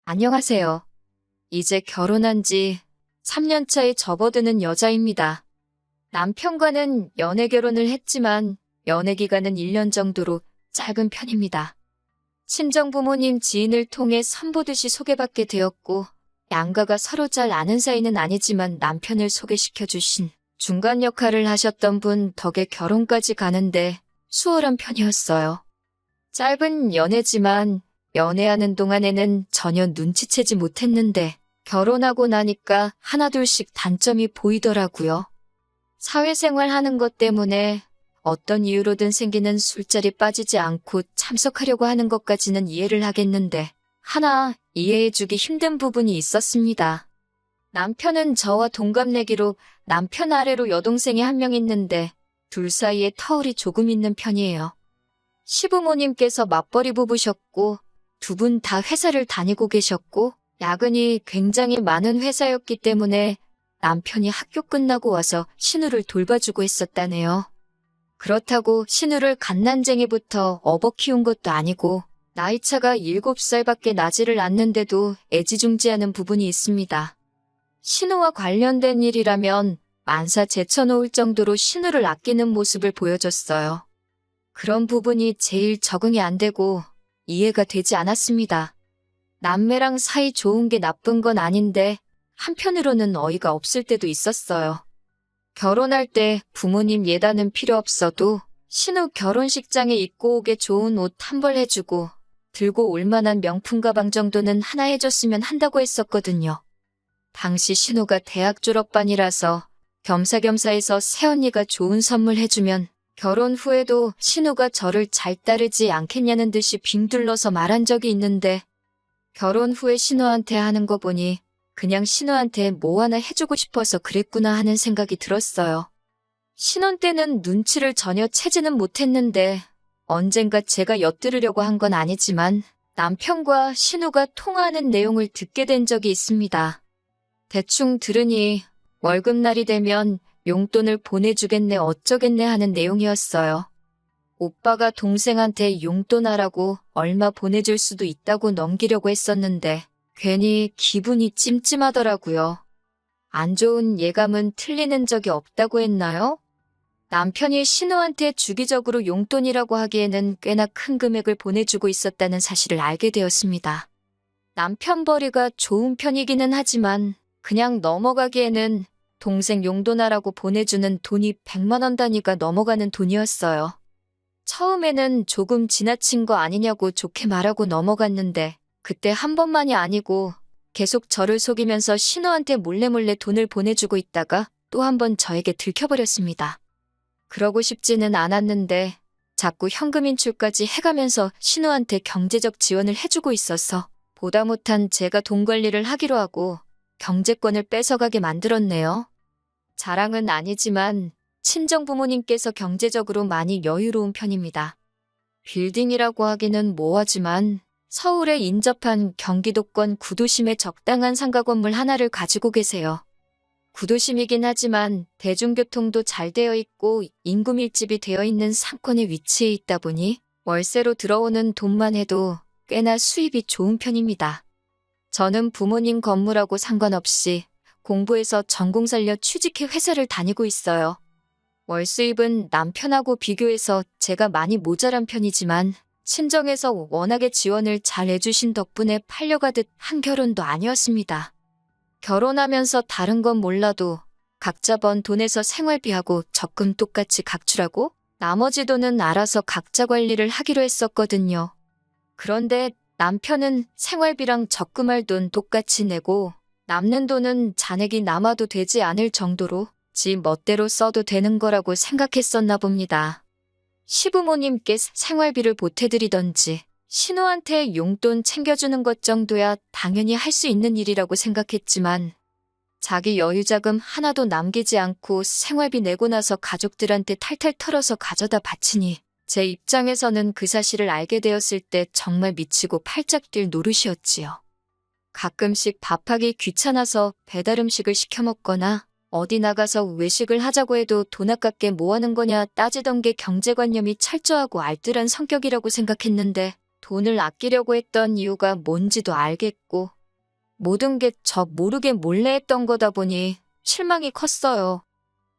안녕하세요. 이제 결혼한 지 3년 차에 접어드는 여자입니다. 남편과는 연애 결혼을 했지만 연애 기간은 1년 정도로 짧은 편입니다. 친정부모님 지인을 통해 선보듯이 소개받게 되었고 양가가 서로 잘 아는 사이는 아니지만 남편을 소개시켜 주신 중간 역할을 하셨던 분 덕에 결혼까지 가는데 수월한 편이었어요. 짧은 연애지만 연애하는 동안에는 전혀 눈치채지 못했는데 결혼하고 나니까 하나둘씩 단점이 보이더라고요. 사회생활 하는 것 때문에 어떤 이유로든 생기는 술자리 빠지지 않고 참석하려고 하는 것까지는 이해를 하겠는데 하나 이해해주기 힘든 부분이 있었습니다. 남편은 저와 동갑내기로 남편 아래로 여동생이 한 명 있는데 둘 사이에 터울이 조금 있는 편이에요. 시부모님께서 맞벌이 부부셨고 두 분 다 회사를 다니고 계셨고 야근이 굉장히 많은 회사였기 때문에 남편이 학교 끝나고 와서 신우를 돌봐주고 했었다네요. 그렇다고 신우를 갓난쟁이부터 업어 키운 것도 아니고 나이차가 7살밖에 나지를 않는데도 애지중지하는 부분이 있습니다. 신우와 관련된 일이라면 만사 제쳐놓을 정도로 신우를 아끼는 모습을 보여줬어요. 그런 부분이 제일 적응이 안 되고 이해가 되지 않았습니다. 남매랑 사이 좋은 게 나쁜 건 아닌데 한편으로는 어이가 없을 때도 있었어요. 결혼할 때 부모님 예단은 필요 없어도 신우 결혼식장에 입고 오게 좋은 옷 한 벌 해주고 들고 올 만한 명품 가방 정도는 하나 해줬으면 한다고 했었거든요. 당시 신우가 대학 졸업반이라서 겸사겸사해서 새언니가 좋은 선물 해주면 결혼 후에도 신우가 저를 잘 따르지 않겠냐는 듯이 빙둘러서 말한 적이 있는데 결혼 후에 신우한테 하는 거 보니 그냥 신우한테 뭐 하나 해주고 싶어서 그랬구나 하는 생각이 들었어요. 신혼 때는 눈치를 전혀 채지는 못했는데 언젠가 제가 엿들으려고 한 건 아니지만 남편과 신우가 통화하는 내용을 듣게 된 적이 있습니다. 대충 들으니 월급날이 되면 용돈을 보내주겠네 어쩌겠네 하는 내용이었어요. 오빠가 동생한테 용돈하라고 얼마 보내줄 수도 있다고 넘기려고 했었는데 괜히 기분이 찜찜하더라고요. 안 좋은 예감은 틀리는 적이 없다고 했나요? 남편이 신우한테 주기적으로 용돈이라고 하기에는 꽤나 큰 금액을 보내주고 있었다는 사실을 알게 되었습니다. 남편 벌이가 좋은 편이기는 하지만 그냥 넘어가기에는 동생 용돈하라고 보내주는 돈이 100만 원 단위가 넘어가는 돈이었어요. 처음에는 조금 지나친 거 아니냐고 좋게 말하고 넘어갔는데 그때 한 번만이 아니고 계속 저를 속이면서 신우한테 몰래몰래 돈을 보내주고 있다가 또 한 번 저에게 들켜버렸습니다. 그러고 싶지는 않았는데 자꾸 현금 인출까지 해가면서 신우한테 경제적 지원을 해주고 있어서 보다 못한 제가 돈 관리를 하기로 하고 경제권을 뺏어가게 만들었네요. 자랑은 아니지만 친정 부모님께서 경제적으로 많이 여유로운 편입니다. 빌딩이라고 하기는 뭐하지만 서울에 인접한 경기도권 구도심에 적당한 상가 건물 하나를 가지고 계세요. 구도심이긴 하지만 대중교통도 잘 되어 있고 인구 밀집이 되어 있는 상권에 위치해 있다 보니 월세로 들어오는 돈만 해도 꽤나 수입이 좋은 편입니다. 저는 부모님 건물하고 상관없이 공부해서 전공 살려 취직해 회사를 다니고 있어요. 월 수입은 남편하고 비교해서 제가 많이 모자란 편이지만 친정에서 워낙에 지원을 잘 해주신 덕분에 팔려가듯 한 결혼도 아니었습니다. 결혼하면서 다른 건 몰라도 각자 번 돈에서 생활비하고 적금 똑같이 각출하고 나머지 돈은 알아서 각자 관리를 하기로 했었거든요. 그런데 남편은 생활비랑 적금할 돈 똑같이 내고 남는 돈은 잔액이 남아도 되지 않을 정도로 지 멋대로 써도 되는 거라고 생각했었나 봅니다. 시부모님께 생활비를 보태드리던지 신우한테 용돈 챙겨주는 것 정도야 당연히 할 수 있는 일이라고 생각했지만 자기 여유자금 하나도 남기지 않고 생활비 내고 나서 가족들한테 탈탈 털어서 가져다 바치니 제 입장에서는 그 사실을 알게 되었을 때 정말 미치고 팔짝 뛸 노릇이었지요. 가끔씩 밥하기 귀찮아서 배달 음식을 시켜 먹거나 어디 나가서 외식을 하자고 해도 돈 아깝게 뭐 하는 거냐 따지던 게 경제관념이 철저하고 알뜰한 성격이라고 생각했는데 돈을 아끼려고 했던 이유가 뭔지도 알겠고, 모든 게 저 모르게 몰래 했던 거다 보니 실망이 컸어요.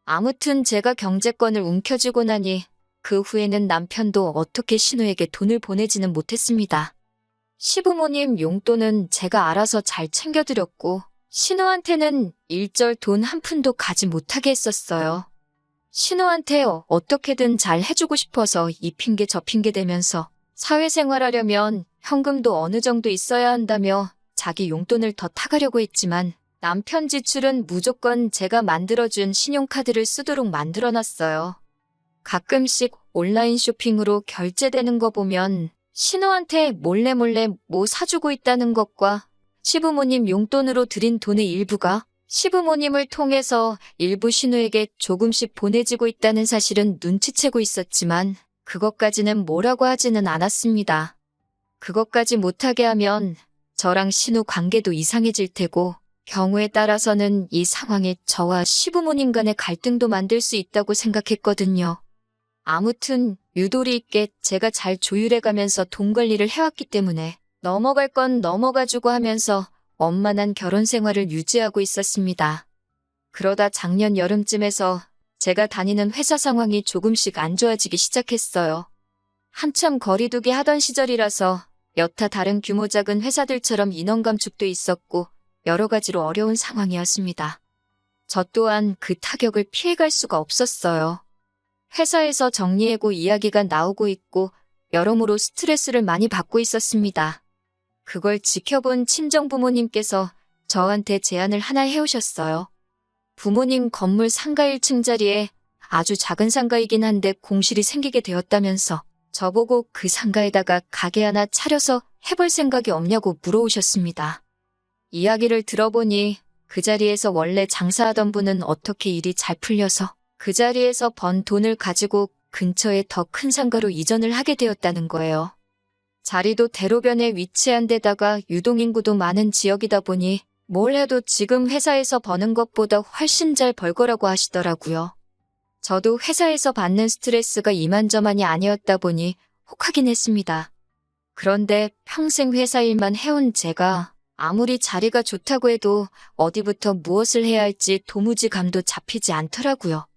아무튼 제가 경제권을 움켜쥐고 나니 그 후에는 남편도 어떻게 신우에게 돈을 보내지는 못했습니다. 시부모님 용돈은 제가 알아서 잘 챙겨드렸고, 신우한테는 일절 돈 한 푼도 가지 못하게 했었어요. 신우한테 어떻게든 잘 해주고 싶어서 이 핑계 저 핑계 대면서 사회생활하려면 현금도 어느 정도 있어야 한다며 자기 용돈을 더 타가려고 했지만, 남편 지출은 무조건 제가 만들어준 신용카드를 쓰도록 만들어놨어요. 가끔씩 온라인 쇼핑으로 결제되는 거 보면 신우한테 몰래 뭐 사주고 있다는 것과 시부모님 용돈으로 드린 돈의 일부가 시부모님을 통해서 일부 신우에게 조금씩 보내지고 있다는 사실은 눈치채고 있었지만, 그것까지는 뭐라고 하지는 않았습니다. 그것까지 못하게 하면 저랑 신우 관계도 이상해질 테고, 경우에 따라서는 이 상황이 저와 시부모님 간의 갈등도 만들 수 있다고 생각했거든요. 아무튼 유도리 있게 제가 잘 조율해가면서 돈 관리를 해왔기 때문에 넘어갈 건 넘어가주고 하면서 원만한 결혼 생활을 유지하고 있었습니다. 그러다 작년 여름쯤에서 제가 다니는 회사 상황이 조금씩 안 좋아지기 시작했어요. 한참 거리두기 하던 시절이라서 여타 다른 규모 작은 회사들처럼 인원 감축도 있었고 여러 가지로 어려운 상황이었습니다. 저 또한 그 타격을 피해갈 수가 없었어요. 회사에서 정리해고 이야기가 나오고 있고 여러모로 스트레스를 많이 받고 있었습니다. 그걸 지켜본 친정부모님께서 저한테 제안을 하나 해오셨어요. 부모님 건물 상가 1층 자리에 아주 작은 상가이긴 한데 공실이 생기게 되었다면서 저보고 그 상가에다가 가게 하나 차려서 해볼 생각이 없냐고 물어오셨습니다. 이야기를 들어보니 그 자리에서 원래 장사하던 분은 어떻게 일이 잘 풀려서 그 자리에서 번 돈을 가지고 근처에 더 큰 상가로 이전을 하게 되었다는 거예요. 자리도 대로변에 위치한 데다가 유동인구도 많은 지역이다 보니 뭘 해도 지금 회사에서 버는 것보다 훨씬 잘 벌 거라고 하시더라고요. 저도 회사에서 받는 스트레스가 이만저만이 아니었다 보니 혹하긴 했습니다. 그런데 평생 회사 일만 해온 제가 아무리 자리가 좋다고 해도 어디부터 무엇을 해야 할지 도무지 감도 잡히지 않더라고요.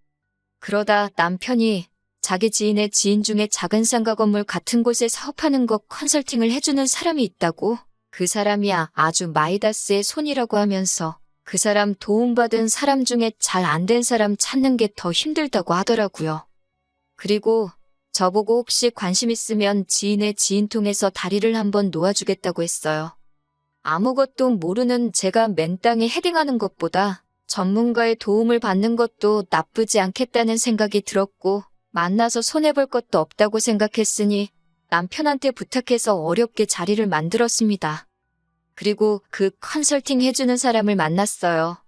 그러다 남편이 자기 지인의 지인 중에 작은 상가 건물 같은 곳에 사업하는 거 컨설팅을 해주는 사람이 있다고, 그 사람이 아주 마이다스의 손이라고 하면서 그 사람 도움받은 사람 중에 잘 안 된 사람 찾는 게 더 힘들다고 하더라고요. 그리고 저보고 혹시 관심 있으면 지인의 지인 통해서 다리를 한번 놓아주겠다고 했어요. 아무것도 모르는 제가 맨땅에 헤딩하는 것보다 전문가의 도움을 받는 것도 나쁘지 않겠다는 생각이 들었고, 만나서 손해볼 것도 없다고 생각했으니 남편한테 부탁해서 어렵게 자리를 만들었습니다. 그리고 그 컨설팅 해주는 사람을 만났어요.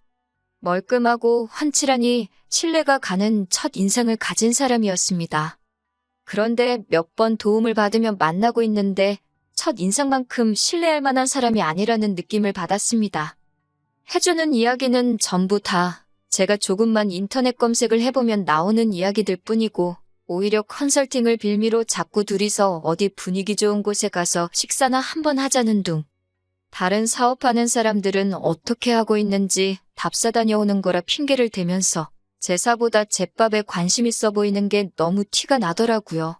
멀끔하고 훤칠하니 신뢰가 가는 첫 인상을 가진 사람이었습니다. 그런데 몇 번 도움을 받으며 만나고 있는데 첫 인상만큼 신뢰할 만한 사람이 아니라는 느낌을 받았습니다. 해주는 이야기는 전부 다 제가 조금만 인터넷 검색을 해보면 나오는 이야기들 뿐이고, 오히려 컨설팅을 빌미로 자꾸 둘이서 어디 분위기 좋은 곳에 가서 식사나 한번 하자는 둥. 다른 사업하는 사람들은 어떻게 하고 있는지 답사 다녀오는 거라 핑계를 대면서 제사보다 제밥에 관심 있어 보이는 게 너무 티가 나더라고요.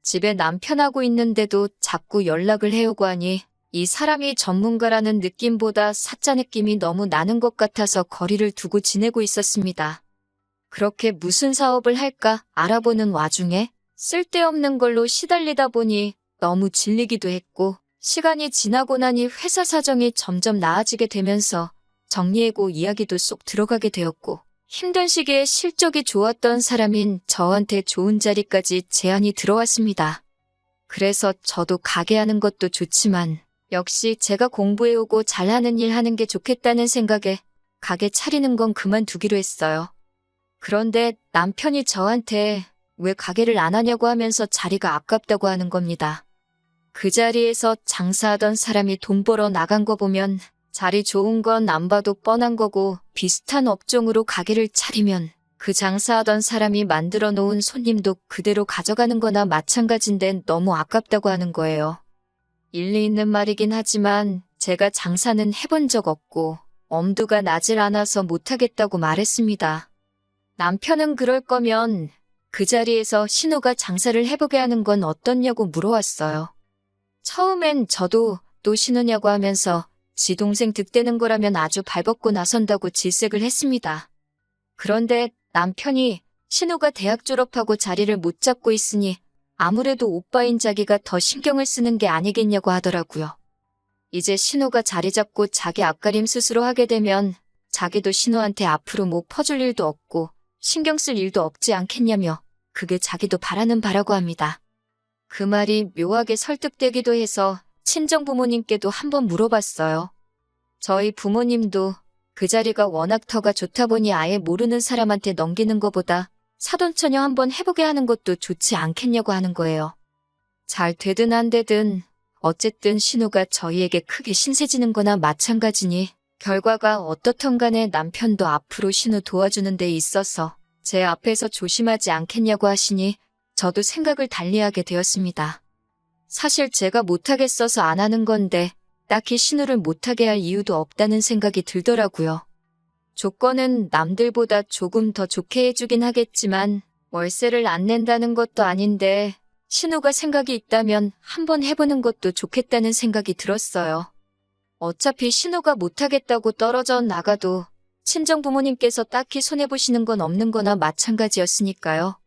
집에 남편하고 있는데도 자꾸 연락을 해오고 하니 이 사람이 전문가라는 느낌보다 사짜 느낌이 너무 나는 것 같아서 거리를 두고 지내고 있었습니다. 그렇게 무슨 사업을 할까 알아보는 와중에 쓸데없는 걸로 시달리다 보니 너무 질리기도 했고, 시간이 지나고 나니 회사 사정이 점점 나아지게 되면서 정리해고 이야기도 쏙 들어가게 되었고, 힘든 시기에 실적이 좋았던 사람인 저한테 좋은 자리까지 제안이 들어왔습니다. 그래서 저도 가게 하는 것도 좋지만 역시 제가 공부해오고 잘하는 일 하는 게 좋겠다는 생각에 가게 차리는 건 그만두기로 했어요. 그런데 남편이 저한테 왜 가게를 안 하냐고 하면서 자리가 아깝다고 하는 겁니다. 그 자리에서 장사하던 사람이 돈 벌어 나간 거 보면 자리 좋은 건 안 봐도 뻔한 거고, 비슷한 업종으로 가게를 차리면 그 장사하던 사람이 만들어 놓은 손님도 그대로 가져가는 거나 마찬가지인데 너무 아깝다고 하는 거예요. 일리 있는 말이긴 하지만 제가 장사는 해본 적 없고 엄두가 나질 않아서 못하겠다고 말했습니다. 남편은 그럴 거면 그 자리에서 신우가 장사를 해보게 하는 건 어떻냐고 물어왔어요. 처음엔 저도 또 신우냐고 하면서 지 동생 득대는 거라면 아주 발벗고 나선다고 질색을 했습니다. 그런데 남편이 신우가 대학 졸업하고 자리를 못 잡고 있으니 아무래도 오빠인 자기가 더 신경을 쓰는 게 아니겠냐고 하더라고요. 이제 신우가 자리 잡고 자기 앞가림 스스로 하게 되면 자기도 신우한테 앞으로 뭐 퍼줄 일도 없고 신경 쓸 일도 없지 않겠냐며 그게 자기도 바라는 바라고 합니다. 그 말이 묘하게 설득되기도 해서 친정부모님께도 한번 물어봤어요. 저희 부모님도 그 자리가 워낙 터가 좋다 보니 아예 모르는 사람한테 넘기는 것보다 사돈처녀 한번 해보게 하는 것도 좋지 않겠냐고 하는 거예요. 잘 되든 안 되든 어쨌든 신우가 저희에게 크게 신세지는 거나 마찬가지니 결과가 어떻든 간에 남편도 앞으로 신우 도와주는 데 있어서 제 앞에서 조심하지 않겠냐고 하시니 저도 생각을 달리하게 되었습니다. 사실 제가 못하겠어서 안 하는 건데 딱히 신우를 못하게 할 이유도 없다는 생각이 들더라고요. 조건은 남들보다 조금 더 좋게 해주긴 하겠지만 월세를 안 낸다는 것도 아닌데 신우가 생각이 있다면 한번 해보는 것도 좋겠다는 생각이 들었어요. 어차피 신우가 못하겠다고 떨어져 나가도 친정부모님께서 딱히 손해보시는 건 없는 거나 마찬가지였으니까요.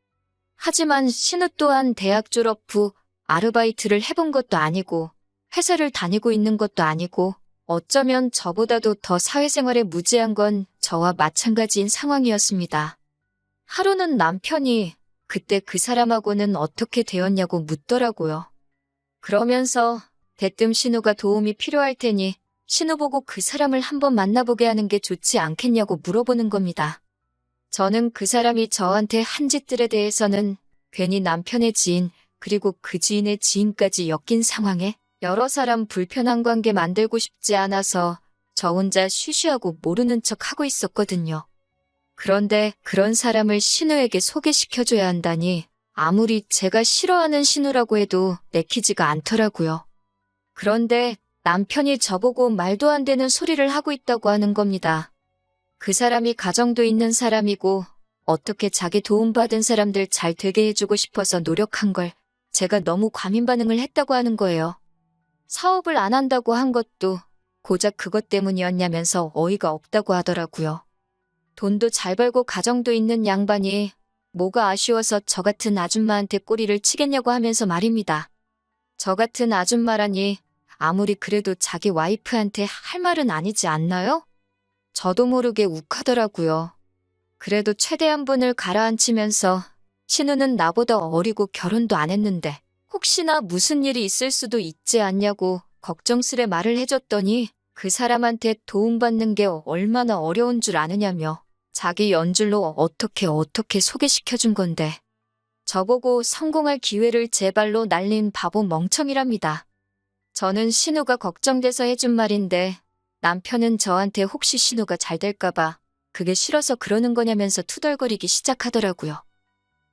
하지만 신우 또한 대학 졸업 후 아르바이트를 해본 것도 아니고 회사를 다니고 있는 것도 아니고 어쩌면 저보다도 더 사회생활에 무지한 건 저와 마찬가지인 상황이었습니다. 하루는 남편이 그때 그 사람하고는 어떻게 되었냐고 묻더라고요. 그러면서 대뜸 신우가 도움이 필요할 테니 신우 보고 그 사람을 한번 만나보게 하는 게 좋지 않겠냐고 물어보는 겁니다. 저는 그 사람이 저한테 한 짓들에 대해서는 괜히 남편의 지인 그리고 그 지인의 지인까지 엮인 상황에 여러 사람 불편한 관계 만들고 싶지 않아서 저 혼자 쉬쉬하고 모르는 척 하고 있었거든요. 그런데 그런 사람을 신우에게 소개시켜줘야 한다니 아무리 제가 싫어하는 신우라고 해도 내키지가 않더라고요. 그런데 남편이 저보고 말도 안 되는 소리를 하고 있다고 하는 겁니다. 그 사람이 가정도 있는 사람이고 어떻게 자기 도움받은 사람들 잘 되게 해주고 싶어서 노력한 걸 제가 너무 과민 반응을 했다고 하는 거예요. 사업을 안 한다고 한 것도 고작 그것 때문이었냐면서 어이가 없다고 하더라고요. 돈도 잘 벌고 가정도 있는 양반이 뭐가 아쉬워서 저 같은 아줌마한테 꼬리를 치겠냐고 하면서 말입니다. 저 같은 아줌마라니 아무리 그래도 자기 와이프한테 할 말은 아니지 않나요? 저도 모르게 욱하더라고요. 그래도 최대한 분을 가라앉히면서 신우는 나보다 어리고 결혼도 안 했는데 혹시나 무슨 일이 있을 수도 있지 않냐고 걱정스레 말을 해줬더니 그 사람한테 도움받는 게 얼마나 어려운 줄 아느냐며 자기 연줄로 어떻게 소개시켜준 건데 저보고 성공할 기회를 제 발로 날린 바보 멍청이랍니다. 저는 신우가 걱정돼서 해준 말인데 남편은 저한테 혹시 신우가 잘 될까봐 그게 싫어서 그러는 거냐면서 투덜거리기 시작하더라고요.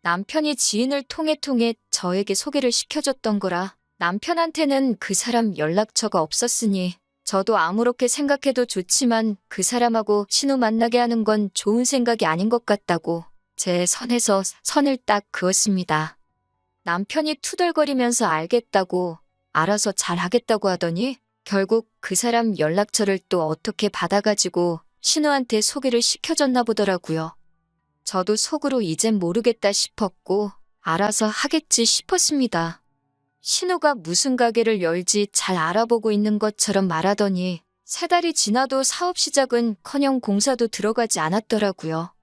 남편이 지인을 통해 저에게 소개를 시켜줬던 거라 남편한테는 그 사람 연락처가 없었으니 저도 아무렇게 생각해도 좋지만 그 사람하고 신우 만나게 하는 건 좋은 생각이 아닌 것 같다고 제 선에서 선을 딱 그었습니다. 남편이 투덜거리면서 알겠다고 알아서 잘하겠다고 하더니 결국 그 사람 연락처를 또 어떻게 받아가지고 신우한테 소개를 시켜줬나 보더라고요. 저도 속으로 이젠 모르겠다 싶었고 알아서 하겠지 싶었습니다. 신우가 무슨 가게를 열지 잘 알아보고 있는 것처럼 말하더니 3달이 지나도 사업 시작은커녕 공사도 들어가지 않았더라고요.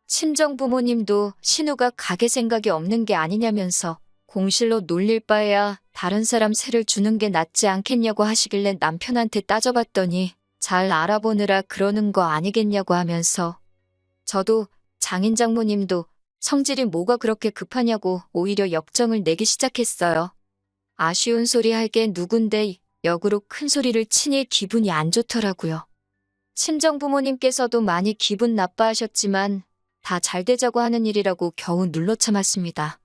친정부모님도 신우가 가게 생각이 없는 게 아니냐면서 공실로 놀릴 바에야 다른 사람 세를 주는 게 낫지 않겠냐고 하시길래 남편한테 따져봤더니 잘 알아보느라 그러는 거 아니겠냐고 하면서 저도 장인 장모님도 성질이 뭐가 그렇게 급하냐고 오히려 역정을 내기 시작했어요. 아쉬운 소리 할 게 누군데 역으로 큰 소리를 치니 기분이 안 좋더라고요. 친정부모님께서도 많이 기분 나빠하셨지만 다 잘 되자고 하는 일이라고 겨우 눌러 참았습니다.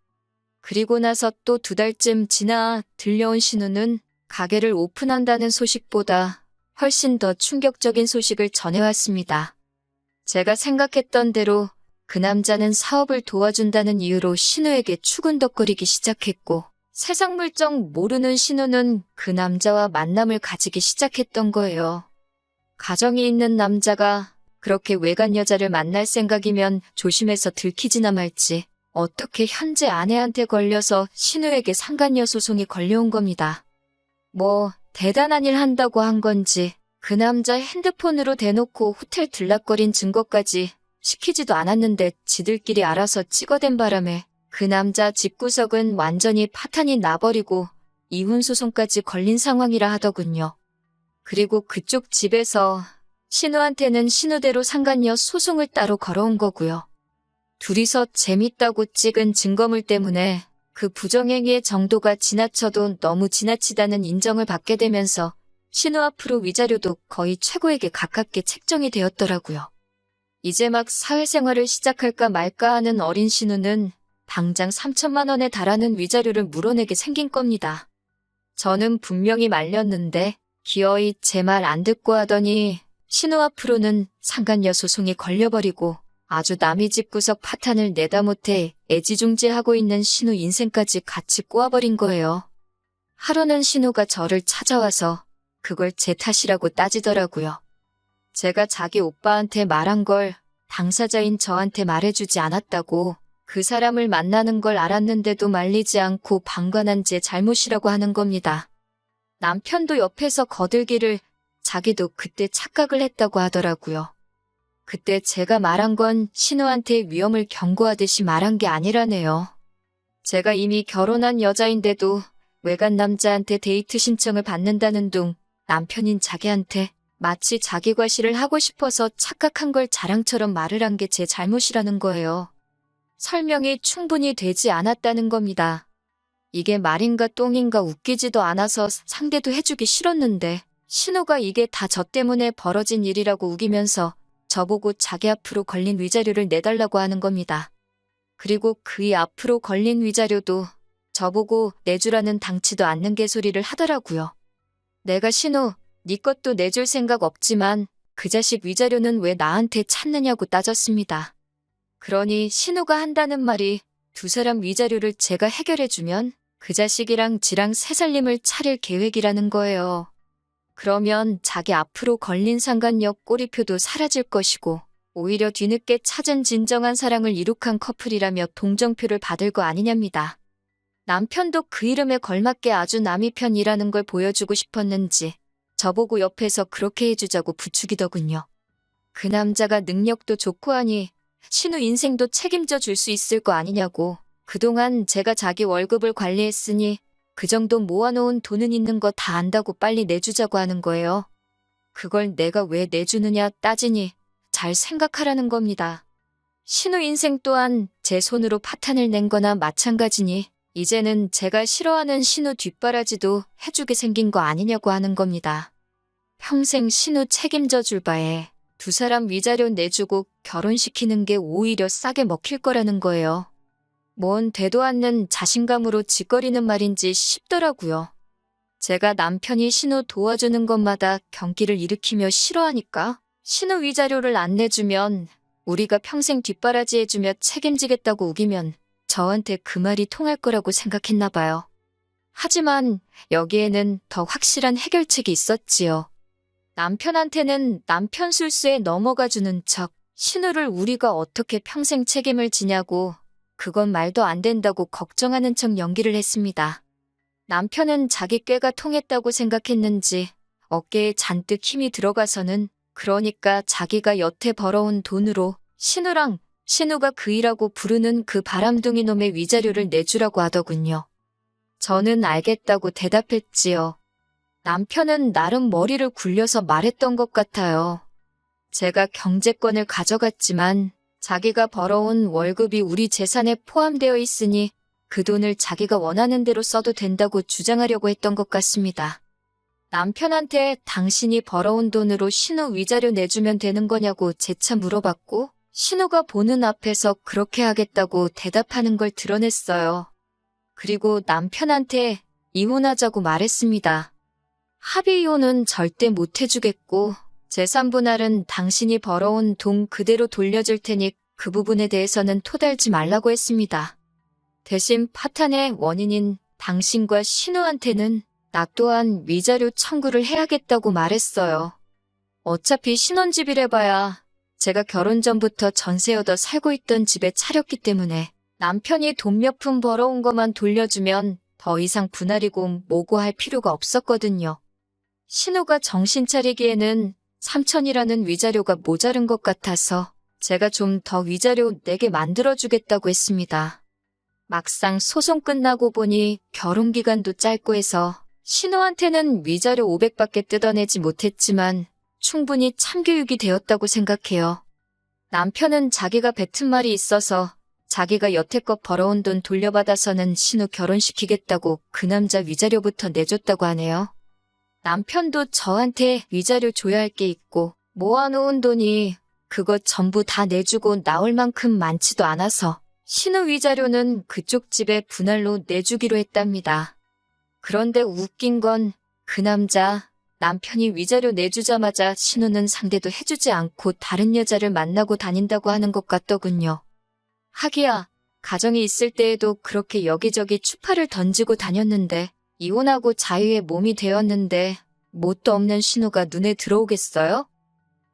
그리고 나서 또 2달쯤 지나 들려온 신우는 가게를 오픈한다는 소식보다 훨씬 더 충격적인 소식을 전해왔습니다. 제가 생각했던 대로 그 남자는 사업을 도와준다는 이유로 신우에게 추근덕거리기 시작했고, 세상 물정 모르는 신우는 그 남자와 만남을 가지기 시작했던 거예요. 가정이 있는 남자가 그렇게 외간 여자를 만날 생각이면 조심해서 들키지나 말지, 어떻게 현재 아내한테 걸려서 신우에게 상간녀 소송이 걸려온 겁니다. 뭐 대단한 일 한다고 한 건지 그 남자 핸드폰으로 대놓고 호텔 들락거린 증거까지 시키지도 않았는데 지들끼리 알아서 찍어댄 바람에 그 남자 집구석은 완전히 파탄이 나버리고 이혼 소송까지 걸린 상황이라 하더군요. 그리고 그쪽 집에서 신우한테는 신우대로 상간녀 소송을 따로 걸어온 거고요. 둘이서 재밌다고 찍은 증거물 때문에 그 부정행위의 정도가 지나쳐도 너무 지나치다는 인정을 받게 되면서 신우 앞으로 위자료도 거의 최고액에 가깝게 책정이 되었더라고요. 이제 막 사회생활을 시작할까 말까 하는 어린 신우는 당장 3천만 원에 달하는 위자료를 물어내게 생긴 겁니다. 저는 분명히 말렸는데 기어이 제 말 안 듣고 하더니 신우 앞으로는 상간녀 소송이 걸려버리고 아주 남의 집 구석 파탄을 내다 못해 애지중지하고 있는 신우 인생까지 같이 꼬아버린 거예요. 하루는 신우가 저를 찾아와서 그걸 제 탓이라고 따지더라고요. 제가 자기 오빠한테 말한 걸 당사자인 저한테 말해주지 않았다고, 그 사람을 만나는 걸 알았는데도 말리지 않고 방관한 제 잘못이라고 하는 겁니다. 남편도 옆에서 거들기를 자기도 그때 착각을 했다고 하더라고요. 그때 제가 말한 건 신우한테 위험을 경고하듯이 말한 게 아니라네요. 제가 이미 결혼한 여자인데도 외간 남자한테 데이트 신청을 받는다는 둥 남편인 자기한테 마치 자기 과시를 하고 싶어서 착각한 걸 자랑처럼 말을 한 게 제 잘못이라는 거예요. 설명이 충분히 되지 않았다는 겁니다. 이게 말인가 똥인가 웃기지도 않아서 상대도 해주기 싫었는데 신우가 이게 다 저 때문에 벌어진 일이라고 우기면서 저보고 자기 앞으로 걸린 위자료를 내달라고 하는 겁니다. 그리고 그이 앞으로 걸린 위자료도 저보고 내주라는 당치도 않는 개소리를 하더라고요. 내가 신우, 네 것도 내줄 생각 없지만 그 자식 위자료는 왜 나한테 찾느냐고 따졌습니다. 그러니 신우가 한다는 말이 두 사람 위자료를 제가 해결해주면 그 자식이랑 지랑 새살림을 차릴 계획이라는 거예요. 그러면 자기 앞으로 걸린 상간녀 꼬리표도 사라질 것이고 오히려 뒤늦게 찾은 진정한 사랑을 이룩한 커플이라며 동정표를 받을 거 아니냐입니다. 남편도 그 이름에 걸맞게 아주 남이 편이라는 걸 보여주고 싶었는지 저보고 옆에서 그렇게 해주자고 부추기더군요. 그 남자가 능력도 좋고 하니 신우 인생도 책임져 줄 수 있을 거 아니냐고. 그동안 제가 자기 월급을 관리했으니 그 정도 모아놓은 돈은 있는 거 다 안다고 빨리 내주자고 하는 거예요. 그걸 내가 왜 내주느냐 따지니 잘 생각하라는 겁니다. 신우 인생 또한 제 손으로 파탄을 낸 거나 마찬가지니 이제는 제가 싫어하는 신우 뒷바라지도 해주게 생긴 거 아니냐고 하는 겁니다. 평생 신우 책임져 줄 바에 두 사람 위자료 내주고 결혼시키는 게 오히려 싸게 먹힐 거라는 거예요. 뭔 되도 않는 자신감으로 짓거리는 말인지 싶더라고요. 제가 남편이 신우 도와주는 것마다 경기를 일으키며 싫어하니까 신우 위자료를 안 내주면 우리가 평생 뒷바라지 해주며 책임지겠다고 우기면 저한테 그 말이 통할 거라고 생각했나 봐요. 하지만 여기에는 더 확실한 해결책이 있었지요. 남편한테는 남편 술수에 넘어가주는 척 신우를 우리가 어떻게 평생 책임을 지냐고, 그건 말도 안 된다고 걱정하는 척 연기를 했습니다. 남편은 자기 꾀가 통했다고 생각했는지 어깨에 잔뜩 힘이 들어가서는 그러니까 자기가 여태 벌어온 돈으로 신우가 그 일하고 부르는 그 바람둥이 놈의 위자료를 내주라고 하더군요. 저는 알겠다고 대답했지요. 남편은 나름 머리를 굴려서 말했던 것 같아요. 제가 경제권을 가져갔지만 자기가 벌어온 월급이 우리 재산에 포함되어 있으니 그 돈을 자기가 원하는 대로 써도 된다고 주장하려고 했던 것 같습니다. 남편한테 당신이 벌어온 돈으로 신우 위자료 내주면 되는 거냐고 재차 물어봤고 신우가 보는 앞에서 그렇게 하겠다고 대답하는 걸 드러냈어요. 그리고 남편한테 이혼하자고 말했습니다. 합의 이혼은 절대 못 해주겠고 재산 분할은 당신이 벌어온 돈 그대로 돌려줄 테니 그 부분에 대해서는 토달지 말라고 했습니다. 대신 파탄의 원인인 당신과 신우한테는 나 또한 위자료 청구를 해야겠다고 말했어요. 어차피 신혼집이래봐야 제가 결혼 전부터 전세 얻어 살고 있던 집에 차렸기 때문에 남편이 돈 몇 푼 벌어온 것만 돌려주면 더 이상 분할이고 뭐고 할 필요가 없었거든요. 신우가 정신 차리기에는 3천이라는 위자료가 모자른 것 같아서 제가 좀 더 위자료 내게 만들어주겠다고 했습니다. 막상 소송 끝나고 보니 결혼 기간도 짧고 해서 신우한테는 위자료 500밖에 뜯어내지 못했지만 충분히 참교육이 되었다고 생각해요. 남편은 자기가 뱉은 말이 있어서 자기가 여태껏 벌어온 돈 돌려받아서는 신우 결혼시키겠다고 그 남자 위자료부터 내줬다고 하네요. 남편도 저한테 위자료 줘야 할 게 있고 모아놓은 돈이 그것 전부 다 내주고 나올 만큼 많지도 않아서 신우 위자료는 그쪽 집에 분할로 내주기로 했답니다. 그런데 웃긴 건 그 남자 남편이 위자료 내주자마자 신우는 상대도 해주지 않고 다른 여자를 만나고 다닌다고 하는 것 같더군요. 하기야 가정이 있을 때에도 그렇게 여기저기 추파를 던지고 다녔는데 이혼하고 자유의 몸이 되었는데 뭣도 없는 신우가 눈에 들어오겠어요?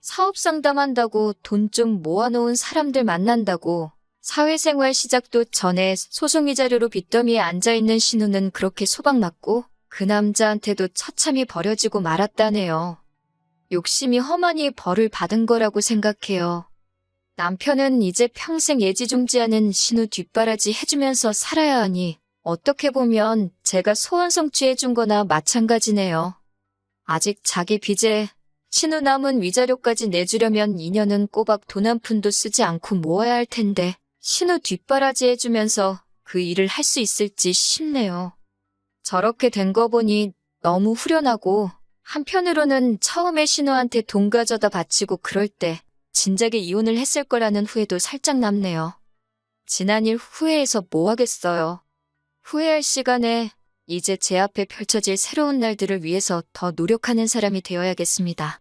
사업 상담한다고 돈 좀 모아놓은 사람들 만난다고 사회생활 시작도 전에 소송 위자료로 빚더미에 앉아있는 신우는 그렇게 소박맞고 그 남자한테도 처참히 버려지고 말았다네요. 욕심이 험하니 벌을 받은 거라고 생각해요. 남편은 이제 평생 애지중지하는 신우 뒷바라지 해주면서 살아야 하니 어떻게 보면 제가 소원 성취해준 거나 마찬가지네요. 아직 자기 빚에 신우 남은 위자료까지 내주려면 2년은 꼬박 돈 한 푼도 쓰지 않고 모아야 할 텐데 신우 뒷바라지 해주면서 그 일을 할 수 있을지 싶네요. 저렇게 된 거 보니 너무 후련하고 한편으로는 처음에 신우한테 돈 가져다 바치고 그럴 때 진작에 이혼을 했을 거라는 후회도 살짝 남네요. 지난 일 후회해서 뭐 하겠어요. 후회할 시간에 이제 제 앞에 펼쳐질 새로운 날들을 위해서 더 노력하는 사람이 되어야겠습니다.